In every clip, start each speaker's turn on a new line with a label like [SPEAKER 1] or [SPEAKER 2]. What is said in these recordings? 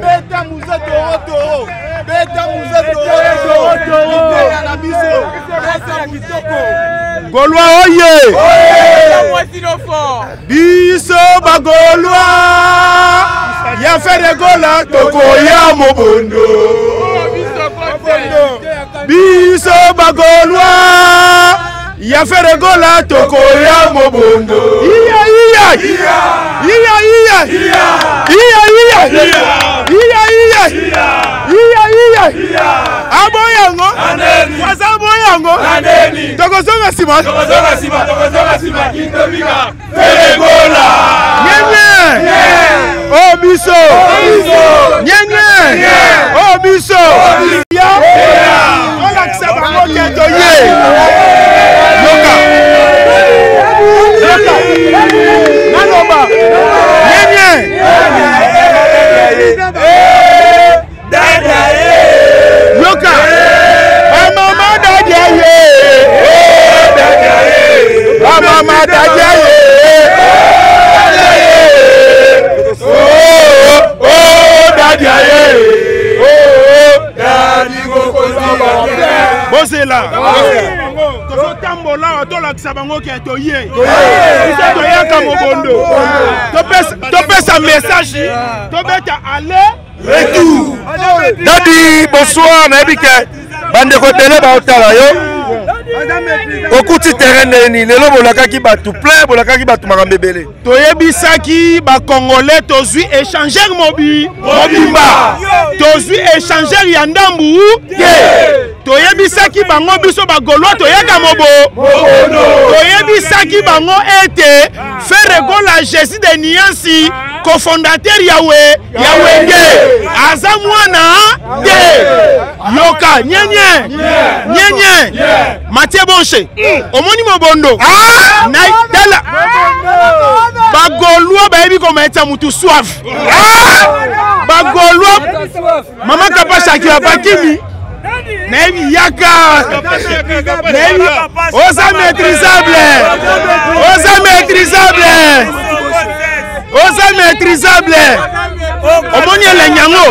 [SPEAKER 1] Beta Moussa Toro. Beta Moussa Toro. Gaulois oye. Biso bagaulois. Ya fait de Gola toko ya mobondo. Biso bagaulois. Ya fait de Gola toko ya mobondo. Iya. Aboyango. Waza aboyango. Tokozonga sima. Indomika. Feregola. Nyenye. Oh biso. Nyenye. Oh biso. Ya. Ola kisaba moke toye. Yoka. Nanoba. Nyenye. Yoka. Mama Dadiaye. Mama Dadiaye. Oh Dadiaye. Bosela. Tozotambola tola kisabango ki atoye. Toya kamobondo. Topesa message. Tobeta aller retour.
[SPEAKER 2] Dadi bonsoir na ebike. Bande ko tele ba otala yo. Okuti terrain neni lelo bolakaki batu plein bolakaki batu makambebele.
[SPEAKER 1] Toyebisaki ba congolais tozui échanger mobimba. Tozui échanger ya ndambu. Toyebisaki bango biso ba Gaulois toyaka mobo. Toyebisaki bango ete Feregola Jésus de Niansi cofondateur Yahweh aza mwana de yoka nyenye Mathieu Bonche omoni mobondo na tala ba Gaulois ba yebi kometsa mutu soif ba Gaulois mama kapasa ki bakimi Nevi yaka Nevi osa maîtrisable Omoni le nyango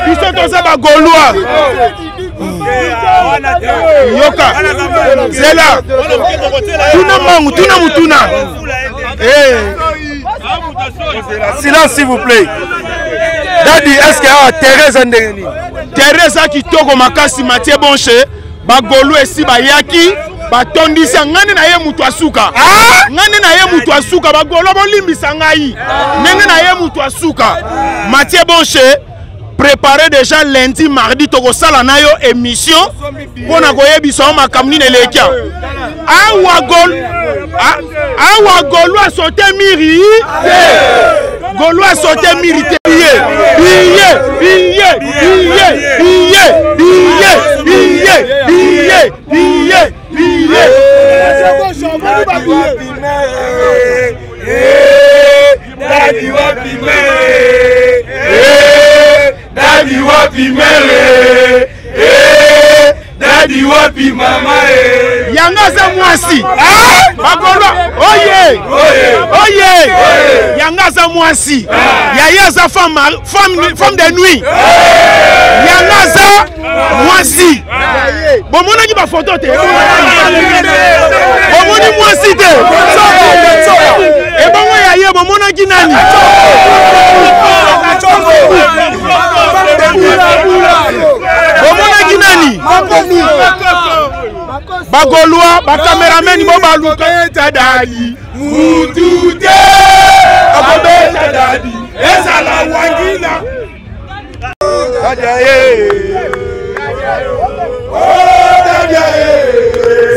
[SPEAKER 1] Biso toza ba Gaulois Yoka Zela Tuna mutuna
[SPEAKER 2] Silence s'il vous plaît. Dadi, est-ce qu'il y a Thérèse Ndengeni?
[SPEAKER 1] Thérèse Kitoko makasi Mathieu Bonche ba Gaulois esi bayaki batondisa ngane na ye mutu asuka ngane na ye mutu asuka ba Gaulois bolimbisa ngai ngane na ye mutu asuka Mathieu Bonche préparer déjà lundi mardi toko sala na yo émission pona koyebisa makamni ne lekia awa Gaulois sauté miri Gaulois sauté miri billet Dadi wapi mama Yanga za mwasi Bagolwa oye Yanga za mwasi Yaya za femme de nuit Yanga za mwasi Bomona ki ba photo te Bomoni mwasi te Ebongo yaya bomona ki nani Bomona ki nani ba Gaulois ba cameraman bo ba luka tadadi mutude abobeta dadi ezala wangina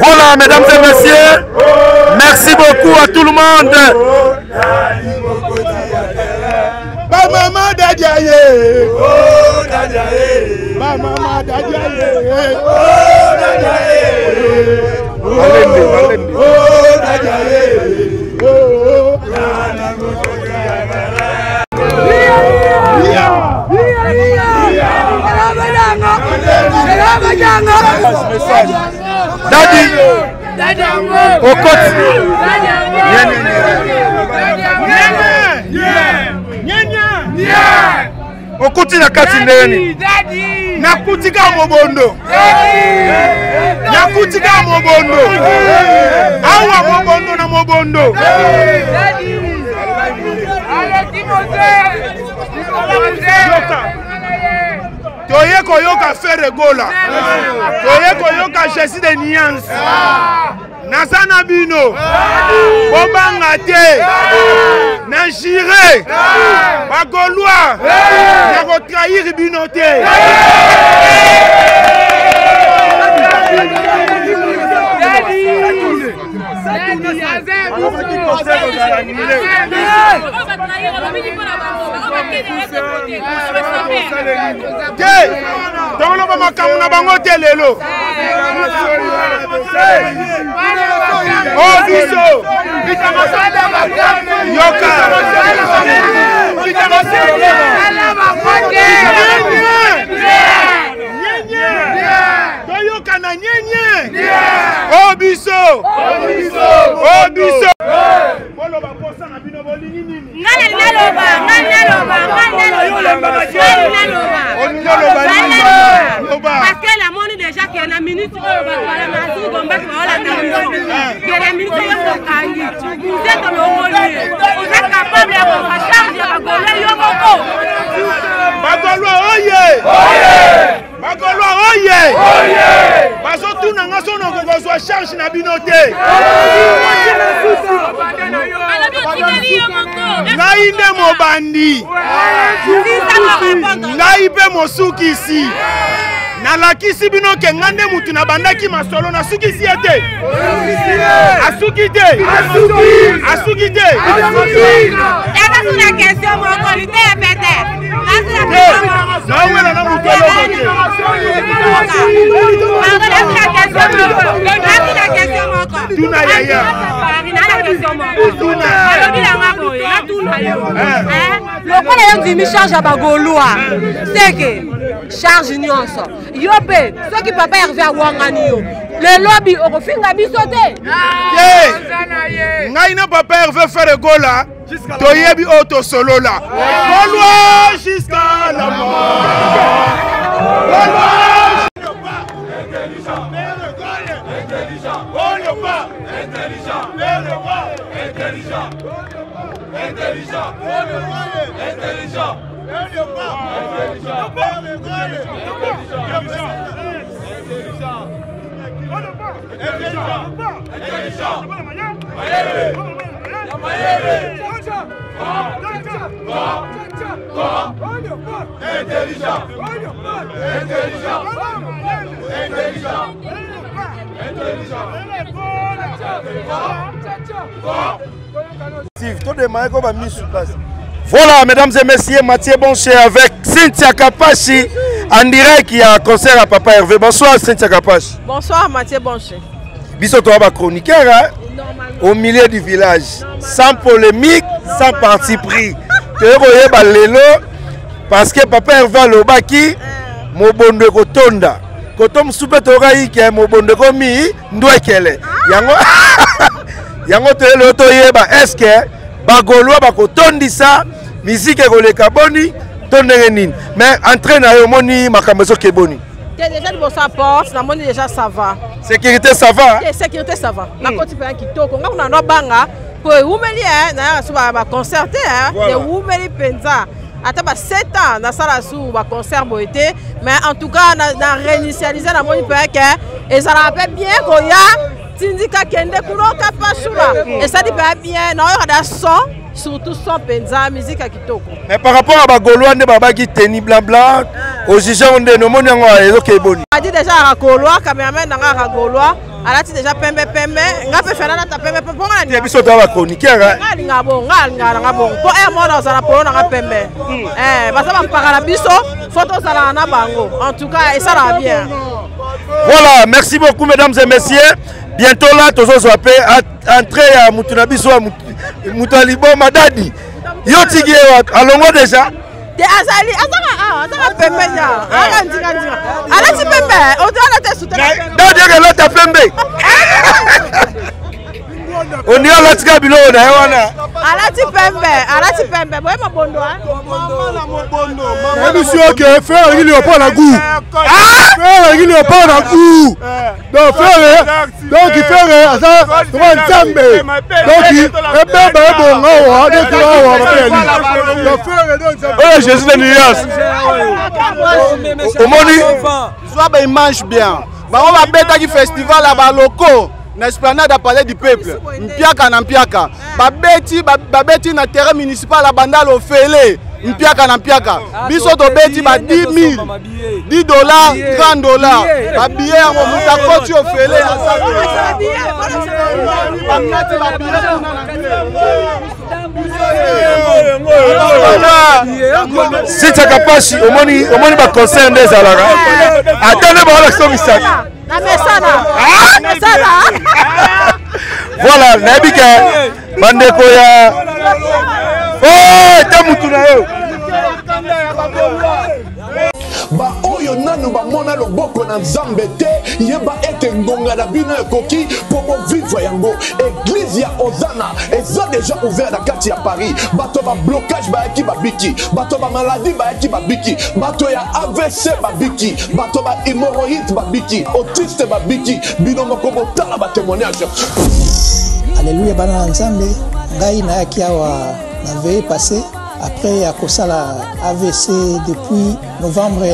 [SPEAKER 2] Voilà mesdames et messieurs, merci beaucoup à tout le monde.
[SPEAKER 1] Ba mama dadiaye ba mama dadiaye
[SPEAKER 2] Dadi au côté. okuti na kati ndeni
[SPEAKER 1] nakutika mobondo awa mobondo na mobondo toye koyoka faire gola toye koyoka Jésus de Niance naza na bino bobanga te na jire bagolwa na kotrahir bino te toloba makambo na bango te lelo oh biso yoka toyoka na nyenye oh biso boloba posa na bino bolingi nini
[SPEAKER 3] parce que la monnaie déjà qui est la minute vous êtes vous êtes capable de charger
[SPEAKER 1] Bagolwa oye bazotuna nga sono kokozwa charge na bino te ngai nde mobandi ngai mpe mosukisi nalakisi bino ke nga nde mutu nabandaki masolo nasukisi ye te asuki te nawela na mutu tuna yaya
[SPEAKER 3] lokola yo ndimi charge ya bagolwa seke charge nyonso yo mpe soki papa Hervé awangani yo lelobi okofinga biso te
[SPEAKER 1] ngai na papa Hervé faire gola toyebi oyo tosolola golwa jusqu'à la mort
[SPEAKER 2] Voilà, mesdames et messieurs, Mathieu Boncher avec Cynthia Kapashi en direct qui a un concert à Papa Hervé. Bonsoir Cynthia Kapashi.
[SPEAKER 4] Bonsoir Mathieu Boncher.
[SPEAKER 2] Biso to ba chroniqueur hein? Au milieu du village, sans polémique, sans parti pris. Te ba lelo parce que Papa Hervé lobaki mobondo kotonda. Kotom soupe torai ke mobondo komi ndwekele. Yango te le to yeba est-ce que bagolwa bakotondisa musique ekoleka boni tondenge nini mais entraîne yo moni makambo so keboni
[SPEAKER 4] déjà de sa porte na moni déjà ça va
[SPEAKER 2] sécurité ça va
[SPEAKER 4] sécurité ça va na koti pa kitoko ngakuna no banga ko umeli na so ba concerté de umeli penza ata ba 7 ans na sala sou ba concert boité mais en tout cas na réinitialiser na moni pa que et ça rappelle bien ko ya tindika kende kuloka pasula et ça dit pas bien na yo son surtout son penza musique à kitoko
[SPEAKER 2] mais par rapport à bagolwa ne baba qui teni blanc blanc au juge on de no moni ngo ezo keboni
[SPEAKER 4] a dit déjà à golwa cameraman na nga golwa alati déjà pembe nga pe fana na ta pembe po ngani
[SPEAKER 2] biso to ba chroniqueur
[SPEAKER 4] ngali ngabo po e mo na za polo na pembe basa ba mpaka na biso photo sala na bango en tout cas et ça va bien.
[SPEAKER 2] Voilà, merci beaucoup mesdames et messieurs. Bientôt là, tous os appelés à entrer à Moutunabiso, Moutalibo, Madadi. Yotigé, allons déjà.
[SPEAKER 4] De Azali, attends, pembe ya. Allez, pembe. On doit la tête sous ta pembe.
[SPEAKER 2] Non, dire que l'autre pembe. On ira la tika bilo na wana.
[SPEAKER 4] Alati pembe. Boye mabondo hein.
[SPEAKER 1] Monsieur que faire il pas la goût. Faire il pas la goût. Donc faire donc il fait ça comment Nzambe. Donc il
[SPEAKER 2] oh Jésus de Nias. Omoni
[SPEAKER 5] soit il mange bien. Bah on va bêta qui festival à Baloko. Na esplanade à Palais du Peuple. Mpiaka na mpiaka. Babeti na terrain municipal à Bandal au Félé. Mpiaka na mpiaka. Biso to beti ba 10 000. $10, $30. Ba billet en mutakoti au Félé.
[SPEAKER 2] si tu as pas omoni ba concert des alara. Attendez ba l'action misaki. Voilà, nabika bandeko ya oh tamutuna yo
[SPEAKER 6] ba oyo nanu ba mona loboko na Nzambe te yeba ete ngonga na bino ekoki pour vivre yango église ya Ozana eza déjà ouvert na kati ya Paris bato ba blocage ba yaki ba biki bato ba maladie ba yaki ba biki bato ya AVC ba biki bato ba hémorroïde ba biki autiste ba biki bino moko botala ba témoignage.
[SPEAKER 7] Alléluia bana Nzambe ngai na yaki awa na veille passé après à Kosala AVC depuis novembre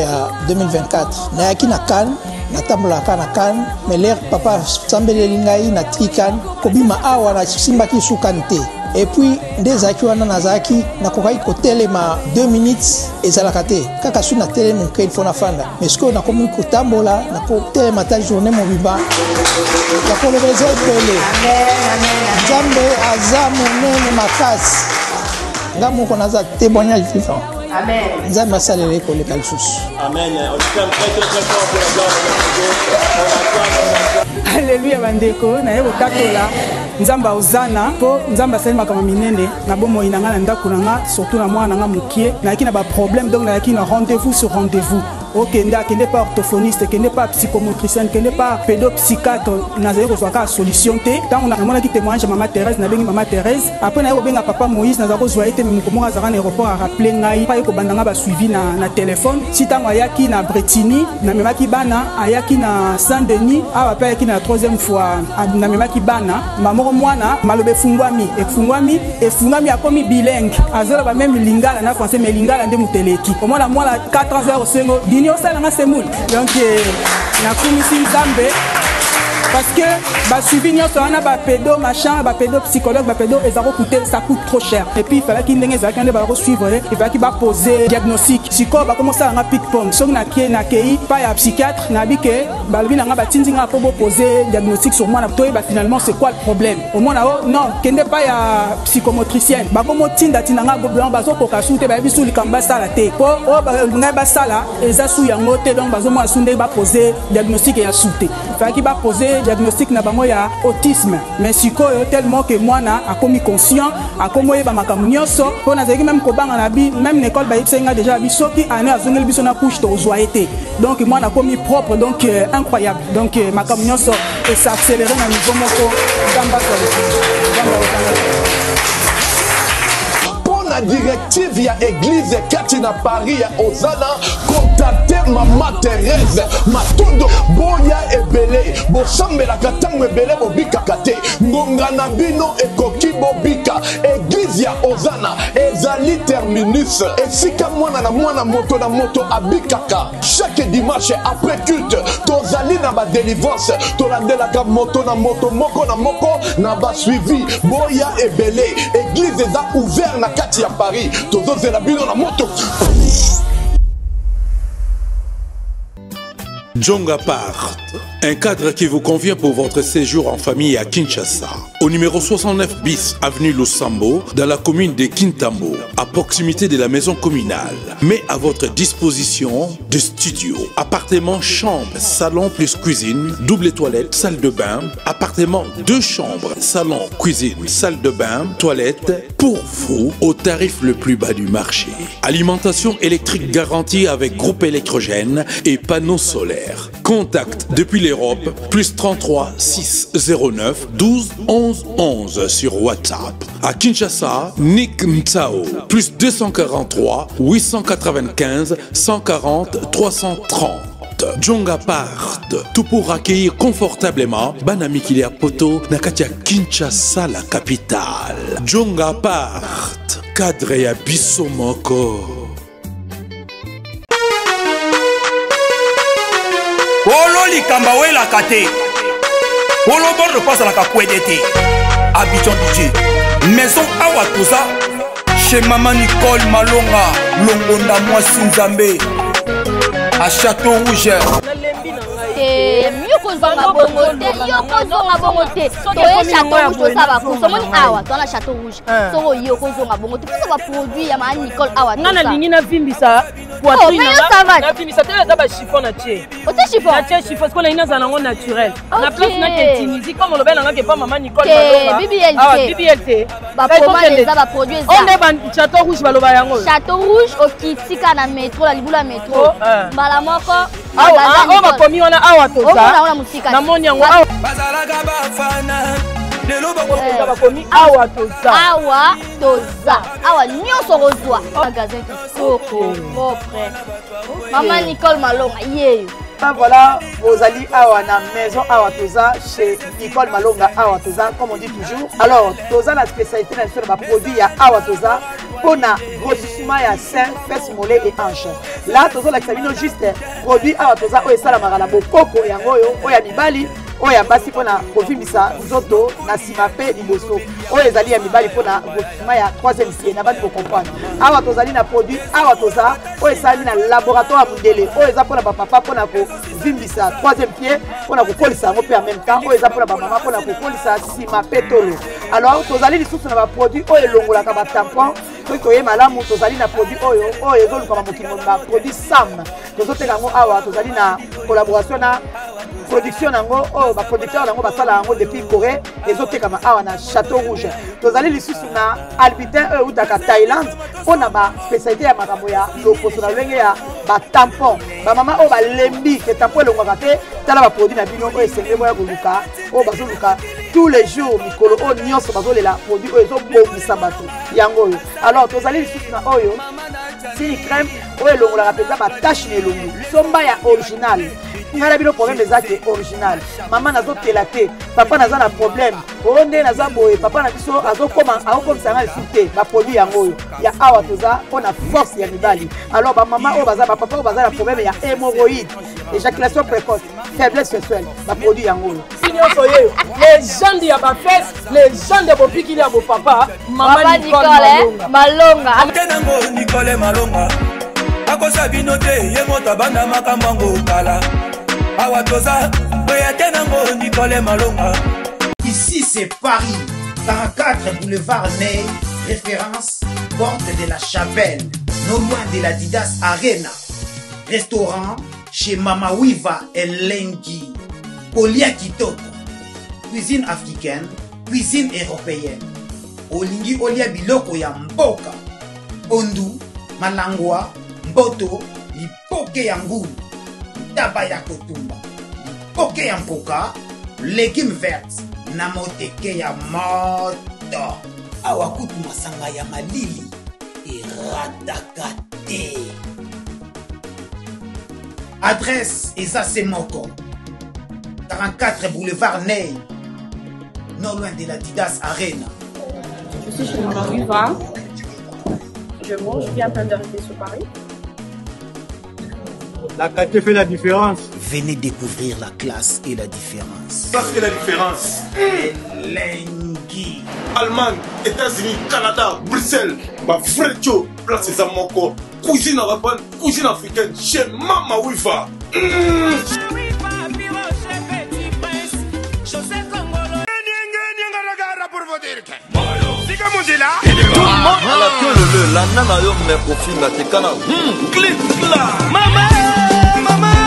[SPEAKER 7] 2024. Na yaki na Cannes, na tambola na Cannes, mais l'air papa Sambele lingai na Trikan, kobima awa na simbaki sukante. Et puis des akiwana nazaki na kokai kotelema 2 minutes ezalakate. Kaka su na telema ke il faut na fanda. Mais ce qu'on a comme ko tambola na ko telema ta journée mo biba. La ko le bezo pele. Nzambe azamu nene makasi. Ngamu konaza témoignage vivant. Amen. Nzambe asalele ko le kalsus. Amen.
[SPEAKER 8] Alléluia bandeko na yebo tatola Nzamba Ozana po Nzamba sali makama minene na bomo inanga na ndako nanga surtout na mwana nga mukie na yaki na ba problème donc na yaki na rendez-vous sur rendez-vous. Ok, n'est pas orthophoniste, qui n'est pas psychomotricien, qui n'est pas pédopsychiatre, n'a pas solution. Tant on a mon témoignage maman Thérèse, n'a maman Thérèse. Après n'a pas papa Moïse, n'a pas joyité, mais comment à un aéroport à rappeler n'aïe pas que bandanga ba suivi na téléphone. Si tant ayaki na Bretigny, na même qui bana, ayaki na Saint-Denis, a pas ayaki na 3e fois, na même qui bana, maman mwana malobe fungwami et fungwami a commis bilingue. Azora ba même lingala na français mais lingala ndé muteleki. Au moins la moi la 4 ans sengo Dini osala semoul. Donc na kumisi Nzambe parce que bah suivi nyonso wana ba pédo machin ba pédo psychologue ba pédo ezako coûter ça coûte trop cher et puis il fallait qu'il ndenge ezaki ande ba suivre il fallait qu'il ba poser diagnostic psycho ba commencer à ping pong so na kei pas ya psychiatre na bike ba lobi nga ba tindi nga po poser diagnostic sur moi na to ba finalement c'est quoi le problème au moins là non kende pas ya psychomotricienne ba komo tinda tinanga go blanc ba zo koka soute ba bisu likamba sala te po o ba nga ba sala eza su yango te donc ba zo mo asunde ba poser diagnostic ya soute il fallait qu'il ba poser diagnostic na bango ya autisme mais sikoyo tellement que moi na a commis conscient a komo yeba makambo nyonso po na zeki même ko banga na bi même l'école ba yipsenga déjà bi soki ane azongeli biso na couche to joyete donc moi na commis propre donc incroyable donc makambo nyonso et ça accéléré na niveau moko gamba
[SPEAKER 6] la directive ya église kati na Paris ya Ozana contacter maman Thérèse matondo boya ebele bosambela katango ebele bobika kate ngonga na bino ekoki bobika église ya Ozana ezali terminus esika mwana na mwana moto na moto abikaka chaque dimanche après culte tozali na ba délivrance tolandelaka moto na moto moko na moko na ba suivi boya ebele église eza ouvert na kati à Paris, tous les habitants la moto.
[SPEAKER 9] Djonga Part, un cadre qui vous convient pour votre séjour en famille à Kinshasa. Au numéro 69 bis, avenue Lusambo, dans la commune de Kintambo, à proximité de la maison communale. Mais à votre disposition de studio, appartement, chambre, salon plus cuisine, double toilette, salle de bain, appartement, 2 chambres, salon, cuisine, salle de bain, toilette, pour vous, au tarif le plus bas du marché. Alimentation électrique garantie avec groupe électrogène et panneaux solaires. Contact depuis l'Europe, plus 33 609 12 11 11 sur WhatsApp. À Kinshasa, Nick Mtsao, plus 243 895 140 330. Djonga Part, tout pour accueillir confortablement Banami Kilia Poto Nakatia Kinshasa, la capitale. Djonga Part, cadre ya Bissomoko.
[SPEAKER 10] Olo likamba wela kate. Olo bordo pasa la kakwedete. Abidjan DJ. Maison Awatoza. Chez Maman Nicole Malonga. Longonda moi Sinzambe. À Château Rouge.
[SPEAKER 11] Mieux kozonga bongo te, yo kozonga bongo te. Toye Château Rouge tosaba kusomoni awa, tona Château Rouge. Soko yo kozonga bongo te. Pesa ba produit ya Maman Nicole awa.
[SPEAKER 4] Ngana lingi na vimbisa poitrine na vimbisa te za ba chiffon na tie.
[SPEAKER 11] Ote chiffon.
[SPEAKER 4] Na tie chiffon parce que ina za nango naturel. Na place na ke Tunisie comme le bel nga ke pas Maman Nicole Malonga.
[SPEAKER 11] BBLT.
[SPEAKER 4] Ah BBLT.
[SPEAKER 11] Ba commande za ba produit za.
[SPEAKER 4] On est ban Château Rouge baloba yango.
[SPEAKER 11] Château Rouge okitika na métro la libula métro. Mbala moko.
[SPEAKER 4] Ah on va komi wana awa toza.
[SPEAKER 11] Na
[SPEAKER 4] moni yango awa bazalaka bafana lelo bakomi awa toza
[SPEAKER 11] awa nyonso kozwa magasin kitoko propre Maman Nicole Malonga yeyo.
[SPEAKER 12] Voilà, vous allez à la maison à Toza chez Nicole Malonga à Toza, comme on dit toujours. Alors, Toza la spécialité sur le produit à Toza pour na grossissement à sein, fesses, mollets et hanches. Là, Toza l'examine juste produit à Toza ou ça la marala bokoko et angoyo ou ya mibali. Oya basi pona kofimbisa nzoto na simape liboso oyo ezali ya mibali pona grossissement ya 3e pied na bandi comprendre awa tozali na produit awa toza oyo esali na laboratoire mundele oyo eza pona bapapa pona kovimbisa 3e pied pona kokolisa yango mpe en même temps oyo eza pona bamama pona kokolisa simape tolo. Alors tozali lisusu na baproduit oyo elongolaka batampon soki toye malamu tozali na produit oyo ezolukama mokili mobimba produit sam tozoteka yango awa tozali na collaboration na production nango oh ba producteur nango basala yango depuis Corée ezotekama awa na Château Rouge. Tozali lisusu na albitin utaka Thaïlande pona ba spécialité ya makambo ya loposo na lenge ya ba tampon ba mama o ba lembi ke tampon elongwaka te tala ba produit na bino oyo esengeli moya koluka oyo bazoluka tous les jours mikolo oyo nyonso bazolela produit oyo ezobongisa bato yango oyo. Alors tozali lisusu na oyo sini crème oyo elongolaka mpenza batache na elongi somba ya original ngala bino problème ezaki original maman nazotela te papa naza na problème onde naza boye papa na biso azokomisa nga lisusu te baproduit yango oyo ya awa toza mpona force ya mibali. Alors bamama oyo baza bapapa oyo baza na problème ya hémorroïde éjaculation précoce faiblesse sexuelle baproduit yango oyo
[SPEAKER 4] nyonso yeyo légende ya bafese légende ya bopikili ya bopapa Maman Nicole Malonga
[SPEAKER 10] akenango Nicole Malonga akosa bino te ye moto abanda makambo yango kala awa toza oyatenango Nicole Malonga.
[SPEAKER 13] Ici c'est Paris, 44 boulevard Ney, référence porte de la Chapelle, non loin de la Didas Arena. Restaurant chez Mama Wiva Elengi. Kolia Kitoko, cuisine africaine, cuisine européenne. Olingi olia biloko ya mboka, ondu, malangwa, mboto, lipoke ya ngulu, taba ya kotumba, lipoke ya mpoka, légumes verts, na moteke ya moto. Awakutu masanga ya malili, iratakate. Adresse Eza Moko, 44 boulevard Ney, non loin de la Didas Arena.
[SPEAKER 14] Je suis chez Maman Wiva. Je mange, je viens à peine d'arriver sur Paris.
[SPEAKER 5] La qualité fait la différence.
[SPEAKER 13] Venez découvrir la classe et la différence.
[SPEAKER 1] Ça fait la différence.
[SPEAKER 13] Elengi.
[SPEAKER 1] Allemagne, États-Unis, Canada, Bruxelles, ma frère Joe, place c'est Moko. Cuisine arabe, cuisine africaine, chez Mama Wiva.
[SPEAKER 15] La queue le la nana yo me profil la tekana. Clip là. Maman. Maman.